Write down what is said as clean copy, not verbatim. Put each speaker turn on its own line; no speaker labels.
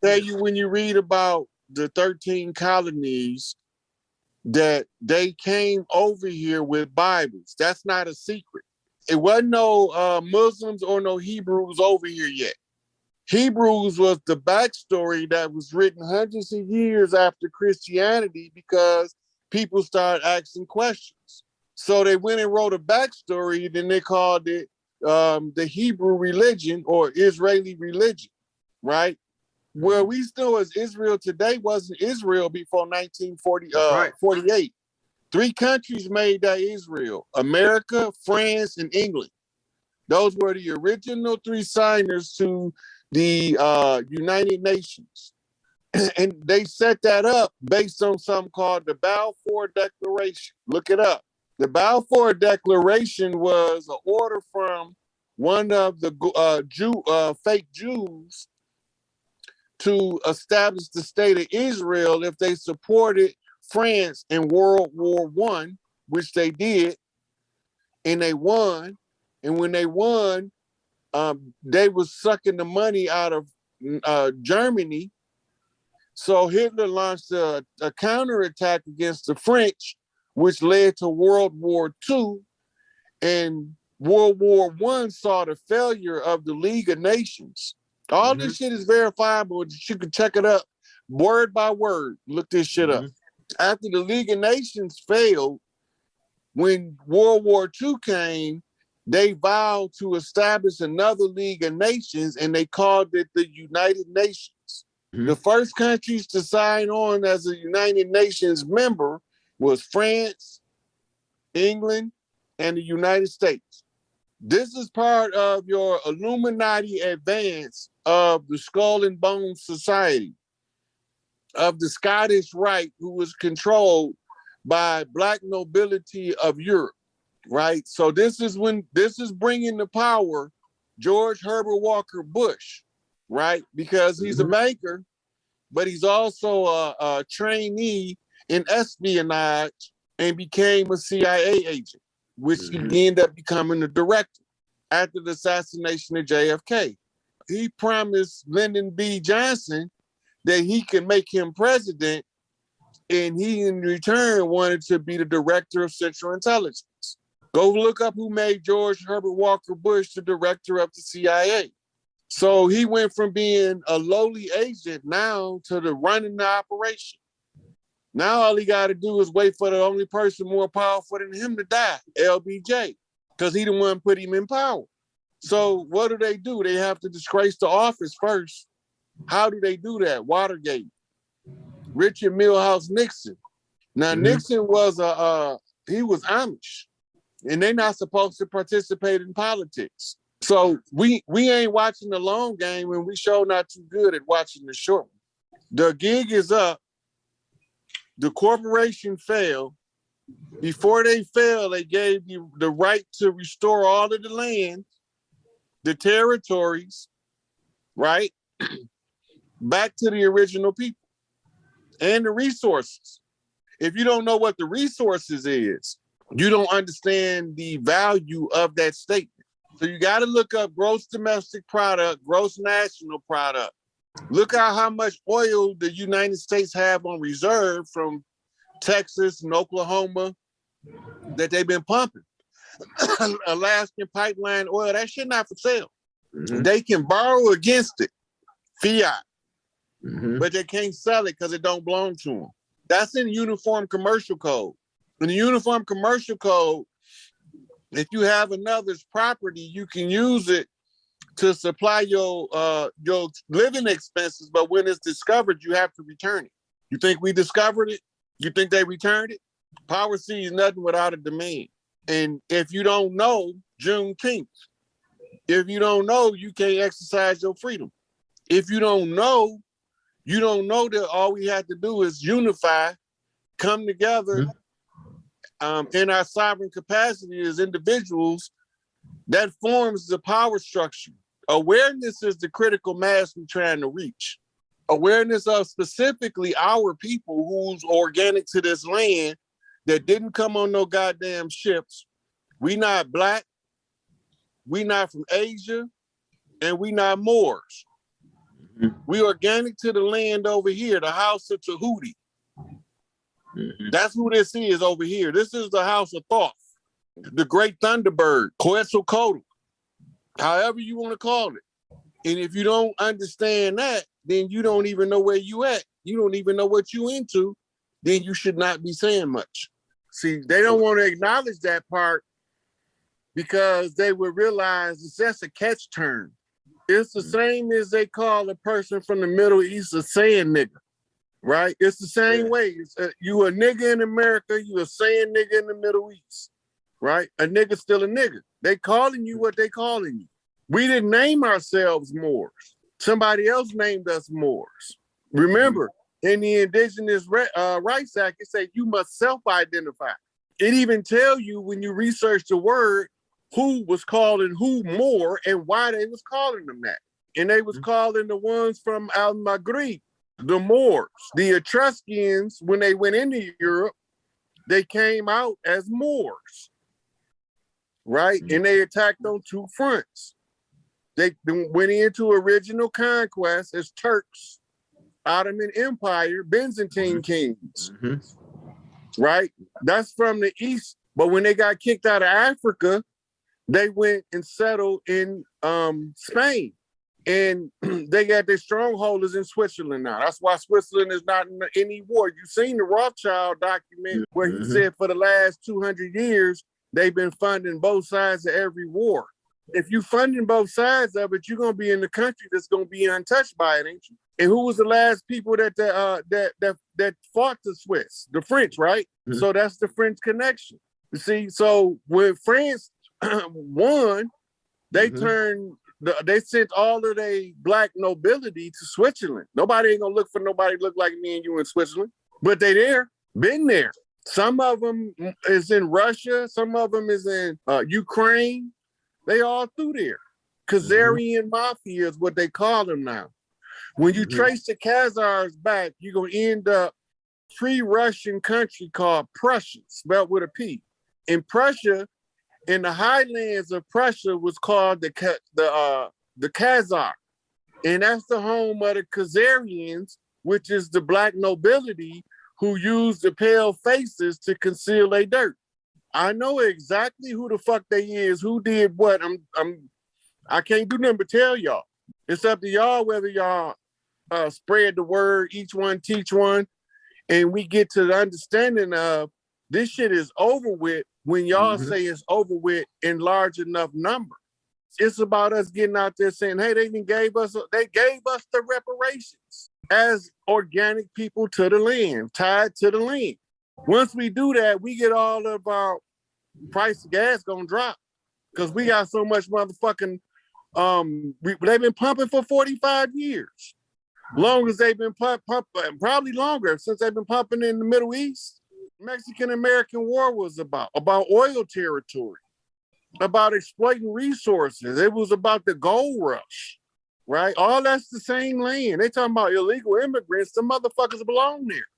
tell you when you read about the 13 colonies that they came over here with Bibles. That's not a secret. It wasn't no Muslims or no Hebrews over here yet. Hebrews was the backstory that was written hundreds of years after Christianity because people started asking questions. So they went and wrote a backstory, then they called it the Hebrew religion or Israeli religion, right? Where we still as Israel today wasn't Israel before 1948. 3 countries made that Israel: America, France, and England. Those were the original 3 signers to the United Nations. And they set that up based on something called the Balfour Declaration. Look it up. The Balfour Declaration was an order from one of the fake Jews to establish the state of Israel if they supported France in World War I, which they did, and they won. And when they won, they was sucking the money out of Germany. So Hitler launched a counterattack against the French, which led to World War II. And World War I saw the failure of the League of Nations. All this shit is verifiable. You can check it up word by word. Look this shit up. After the League of Nations failed, when World War II came, they vowed to establish another League of Nations, and they called it the United Nations. The first countries to sign on as a United Nations member was France, England, and the United States. This is part of your Illuminati advance of the Skull and Bones Society, of the Scottish Rite, who was controlled by Black nobility of Europe, right? So this is bringing the power George Herbert Walker Bush, right? Because he's a banker, but he's also a trainee in espionage and became a CIA agent, which he ended up becoming the director after the assassination of JFK. He promised Lyndon B. Johnson that he could make him president, and he in return wanted to be the director of Central Intelligence. Go look up who made George Herbert Walker Bush the director of the CIA. So he went from being a lowly agent now to the running the operation. Now all he got to do is wait for the only person more powerful than him to die, LBJ, because he the one put him in power. So what do? They have to disgrace the office first. How do they do that? Watergate. Richard Milhouse Nixon. Now Nixon was he was Amish, and they're not supposed to participate in politics. So we ain't watching the long game, and we sure not too good at watching the short one. The gig is up. The corporation failed. Before they failed, they gave you the right to restore all of the land, the territories, right, back to the original people and the resources. If you don't know what the resources is, you don't understand the value of that statement. So you got to look up gross domestic product, gross national product. Look at how much oil the United States have on reserve from Texas and Oklahoma that they've been pumping. Alaskan pipeline oil, that shit not for sale. They can borrow against it, fiat, but they can't sell it because it don't belong to them. That's in the Uniform Commercial Code. In the Uniform Commercial Code, if you have another's property, you can use it to supply your living expenses, but when it's discovered, you have to return it. You think we discovered it? You think they returned it? Power sees nothing without a demand. And if you don't know, Juneteenth. If you don't know, you can't exercise your freedom. If you don't know that all we have to do is unify, come together in our sovereign capacity as individuals. That forms the power structure. Awareness is the critical mass we're trying to reach. Awareness of specifically our people who's organic to this land that didn't come on no goddamn ships. We not Black, we not from Asia, and we not Moors. We organic to the land over here, the house of Tahuti. That's who this is over here. This is the house of Thoth, the great Thunderbird, Quetzalcoatl, however you want to call it. And if you don't understand that, then you don't even know where you at. You don't even know what you into. Then you should not be saying much. See, they don't want to acknowledge that part because they would realize it's just a catch term. It's the same as they call a person from the Middle East a saying nigga, right? It's the same way. You a nigga in America, you a saying nigga in the Middle East, right? A nigga still a nigga. They calling you what they calling you. We didn't name ourselves Moors. Somebody else named us Moors. Remember, in the Indigenous Rights Act, it said you must self-identify. It even tell you when you research the word, who was calling who Moor and why they was calling them that. And they was calling the ones from Al-Maghrib, the Moors. The Etruscans, when they went into Europe, they came out as Moors, right? And they attacked on two fronts. They went into original conquest as Turks, Ottoman Empire, Byzantine kings, right? That's from the East. But when they got kicked out of Africa, they went and settled in Spain. And they got their strongholders in Switzerland now. That's why Switzerland is not in any war. You've seen the Rothschild document where he said for the last 200 years, they've been funding both sides of every war. If you funding both sides of it, you're gonna be in the country that's gonna be untouched by it, ain't you? And who was the last people that fought the Swiss? The French, right? So that's the French connection. You see, so when France won, they they sent all of their black nobility to Switzerland. Nobody ain't gonna look for nobody look like me and you in Switzerland, but they there, been there. Some of them is in Russia, some of them is in Ukraine. They all through there. Khazarian Mafia is what they call them now. When you trace the Khazars back, you're going to end up pre-Russian country called Prussia, spelled with a P. In Prussia, in the highlands of Prussia was called the Khazar. And that's the home of the Khazarians, which is the black nobility who use the pale faces to conceal their dirt. I know exactly who the fuck they is, who did what. I can't do nothing but tell y'all. It's up to y'all whether y'all spread the word, each one teach one, and we get to the understanding of this shit is over with when y'all say it's over with in large enough number. It's about us getting out there saying, hey, they gave us the reparations as organic people to the land, tied to the land. Once we do that, we get all of our price of gas gonna drop because we got so much motherfucking, they've been pumping for 45 years. Long as they've been pumping, probably longer since they've been pumping in the Middle East. Mexican-American War was about oil territory, about exploiting resources. It was about the gold rush, right? All that's the same land. They talking about illegal immigrants. The motherfuckers belong there.